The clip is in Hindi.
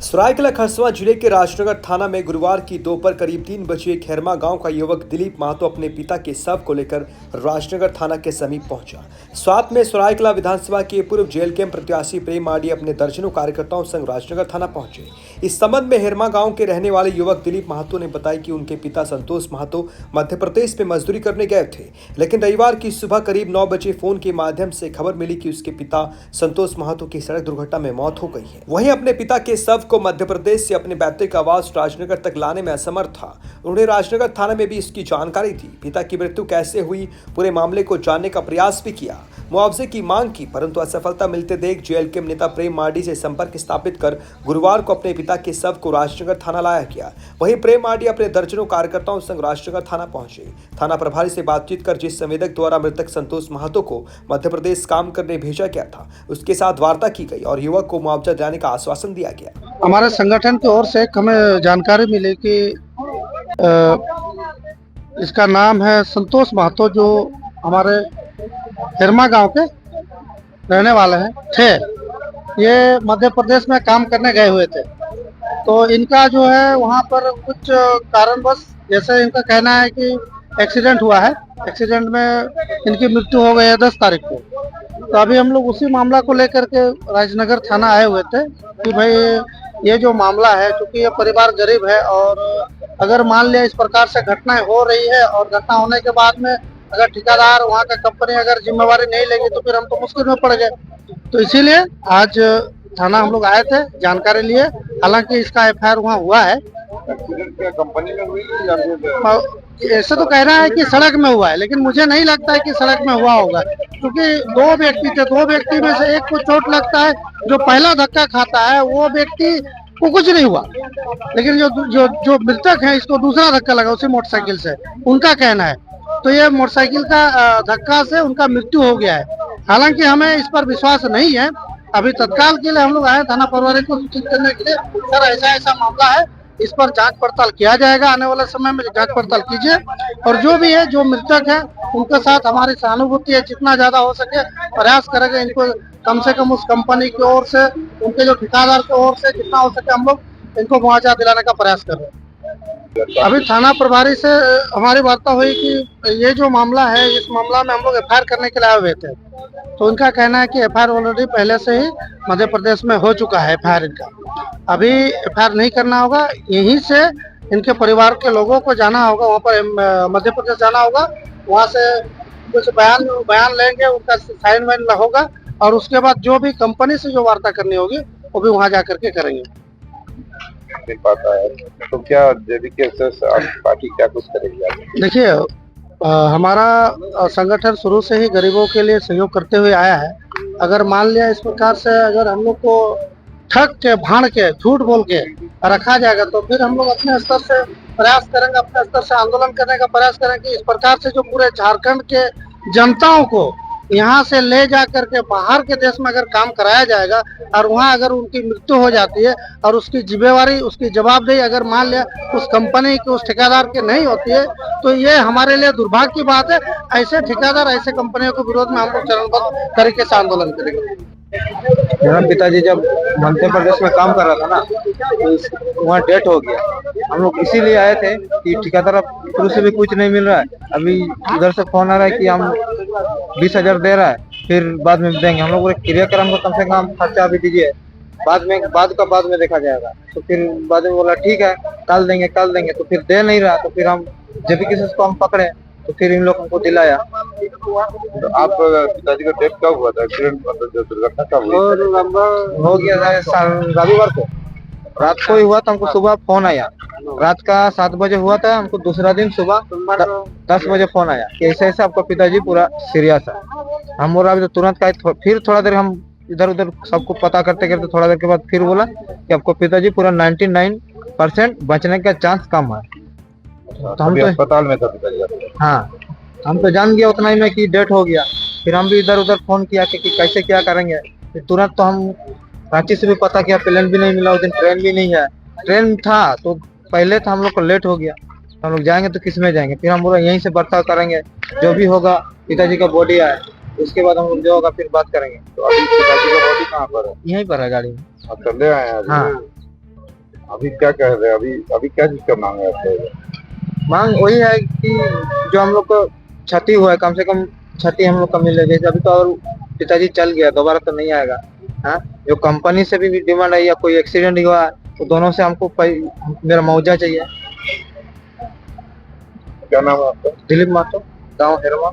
सरायकेला खरसावां जिले के राजनगर थाना में गुरुवार की दोपहर करीब 3 बजे खेरमा गांव का युवक दिलीप महतो अपने पिता के शव को लेकर राजनगर थाना के समीप पहुंचा। साथ में सरायकेला विधानसभा के पूर्व जेल के प्रत्याशी प्रेम माडी अपने दर्जनों कार्यकर्ताओं संग राजनगर थाना पहुंचे। इस संबंध में हेरमा गांव के रहने वाले युवक दिलीप महतो ने बताया कि उनके पिता संतोष महतो मध्य प्रदेश में मजदूरी करने गए थे, लेकिन रविवार की सुबह करीब 9 बजे फोन के माध्यम से खबर मिली कि उसके पिता संतोष महतो की सड़क दुर्घटना में मौत हो गई है। वहीं अपने पिता के शव को मध्य प्रदेश से अपने पैतृक आवास राजनगर तक लाने में असमर्थ था। उन्होंने राजनगर थाना में भी इसकी जानकारी दी। पिता की मृत्यु कैसे हुई, पूरे मामले को जानने का प्रयास भी किया, मुआवजे की मांग की, परंतु असफलता मिलते देख जेएलके नेता प्रेम माडी से संपर्क स्थापित कर गुरुवार को अपने पिता के शव को राजनगर थाना लाया गया। वहीं प्रेम माडी अपने दर्जनों कार्यकर्ताओं संग राजनगर थाना पहुंचे। थाना प्रभारी से बातचीत कर जिस संवेदक द्वारा मृतक संतोष महतो को मध्य प्रदेश काम करने भेजा गया था, उसके साथ वार्ता की गई और युवक को मुआवजा दिलाने का आश्वासन दिया गया। हमारे संगठन की ओर से हमें जानकारी मिली कि इसका नाम है संतोष महतो, जो हमारे हेरमा गांव के रहने वाले थे। ये मध्य प्रदेश में काम करने गए हुए थे, तो इनका जो है वहाँ पर कुछ कारणवश, जैसे इनका कहना है कि एक्सीडेंट हुआ है, एक्सीडेंट में इनकी मृत्यु हो गई है 10 तारीख को। तो अभी हम लोग उसी मामला को लेकर के राजनगर थाना आए हुए थे कि भाई ये जो मामला है, क्योंकि ये परिवार गरीब है और अगर मान लिया इस प्रकार से घटनाएं हो रही है और घटना होने के बाद में अगर ठेकेदार वहाँ का कंपनी अगर जिम्मेवारी नहीं लेगी तो फिर हम तो मुश्किल में पड़ गए। तो इसीलिए आज थाना हम लोग आए थे, जानकारी लिए। हालांकि इसका एफआईआर वहाँ हुआ है। कंपनी में हुई, ऐसे तो कह रहा है कि सड़क में हुआ है, लेकिन मुझे नहीं लगता है कि सड़क में हुआ होगा, क्योंकि 2 व्यक्ति थे। 2 व्यक्ति में से एक को चोट लगता है, जो पहला धक्का खाता है वो व्यक्ति को कुछ नहीं हुआ, लेकिन जो मृतक है इसको दूसरा धक्का लगा उसी मोटरसाइकिल से, उनका कहना है। तो ये मोटरसाइकिल का धक्का से उनका मृत्यु हो गया है। हालांकि हमें इस पर विश्वास नहीं है। अभी तत्काल के लिए हम लोग आए थाना प्रभारी को सूचित करने के लिए, सर ऐसा मामला है, इस पर जांच पड़ताल किया जाएगा। आने वाले समय में जांच पड़ताल कीजिए और जो भी है, जो मृतक है उनके साथ हमारी सहानुभूति है, जितना ज्यादा हो सके प्रयास करेंगे इनको कम से कम उस कंपनी की ओर से, उनके जो ठेकेदार की ओर से जितना हो सके हम लोग इनको मुआवजा दिलाने का प्रयास कर रहे हैं। अभी थाना प्रभारी से हमारी वार्ता हुई कि ये जो मामला है, इस मामला में हम लोग एफआईआर करने के लिए आए हुए थे। तो उनका कहना है कि एफआईआर ऑलरेडी पहले से ही मध्य प्रदेश में हो चुका है। एफआईआर इनका अभी एफआईआर नहीं करना होगा, यहीं से इनके परिवार के लोगों को जाना होगा, वहाँ पर मध्य प्रदेश जाना होगा, वहाँ से कुछ बयान लेंगे, उनका साइन वाइन होगा और उसके बाद जो भी कंपनी से जो वार्ता करनी होगी वो भी वहाँ जा करके करेंगे। नहीं पाता है तो क्या जेबीके से पार्टी क्या कुछ करेगी? देखिए, हमारा संगठन शुरू से ही गरीबों के लिए सहयोग करते हुए आया है। अगर मान लिया इस प्रकार से अगर हम लोग को ठग के, भाड़ के, झूठ बोल के रखा जाएगा तो फिर हम लोग अपने स्तर से प्रयास करेंगे, अपने स्तर से आंदोलन करने का प्रयास करेंगे। इस प्रकार से जो पूरे झारखंड के जनताओं को यहाँ से ले जा करके बाहर के देश में अगर काम कराया जाएगा और वहाँ अगर उनकी मृत्यु हो जाती है और उसकी जिम्मेवारी, उसकी जवाबदेही अगर मान लिया उस कंपनी के, उस ठेकेदार के नहीं होती है, तो ये हमारे लिए दुर्भाग्य की बात है। ऐसे ठेकेदार, ऐसे कंपनियों के विरोध में हम लोग चरणबद्ध तरीके से आंदोलन करेंगे। मेरा पिताजी जब मध्य प्रदेश में काम कर रहा था ना, तो वहाँ डेथ हो गया। हम लोग इसीलिए आए थे कि ठेकेदार शुरू से भी कुछ नहीं मिल रहा है, अभी इधर से फोन आ रहा है कि हम 20,000 दे रहा है, फिर बाद में देंगे। हम लोग क्रियाक्रम को कम से कम खर्चा भी दीजिए, बाद में देखा जाएगा। तो फिर बाद में बोला ठीक है कल देंगे, तो फिर दे नहीं रहा। तो फिर हम जब भी किसी को हम पकड़े तो फिर इन लोगों को दिलाया। तो आप पिताजी का डेथ कब हुआ था? एक्सीडेंट मतलब दुर्घटना कब हुई? हो गया रविवार को रात को ही हुआ था। हमको सुबह फोन आया, रात का 7 बजे हुआ था, हमको दूसरा दिन सुबह 10 बजे फोन आया कि ऐसा आपका पिताजी पूरा सीरियस है। हम बोला अभी तो तुरंत का, फिर थोड़ा देर हम इधर उधर सबको पता करते करते थोड़ा देर के बाद फिर बोला कि आपको पिताजी पूरा 99% बचने का चांस कम है। तो हम तो अस्पताल में था पिताजी। हाँ, हम तो जान गया उतना ही में कि डेथ हो गया। फिर हम भी इधर उधर फोन किया कि कैसे क्या करेंगे। फिर तुरंत तो हम रांची से भी पता किया, प्लेन भी नहीं मिला उस दिन, ट्रेन भी नहीं है। ट्रेन था तो पहले था, हम लोग को लेट हो गया। हम लोग जाएंगे तो किस में जाएंगे? फिर हम बोला यहीं से बर्ताव करेंगे, जो भी होगा पिताजी का बॉडी आए उसके बाद हम लोग जो होगा फिर बात करेंगे। तो अभी पिताजी का बॉडी कहाँ पर है? यहीं पर है गाड़ी में। आप चले आए हैं? हाँ। अभी क्या कह रहे हैं? अभी क्या चीज का मांग है आपको? मांग वही है कि जो हम लोग को क्षति हुआ है कम से कम क्षति हम लोग का मिले। जैसे अभी तो और पिताजी चल गया, दोबारा तो नहीं आएगा। हाँ, जो कंपनी से भी डिमांड है या कोई एक्सीडेंट हुआ तो दोनों से हमको मेरा मुआवजा चाहिए। क्या नाम है आपका? दिलीप माथुर, गाँव हेरमा।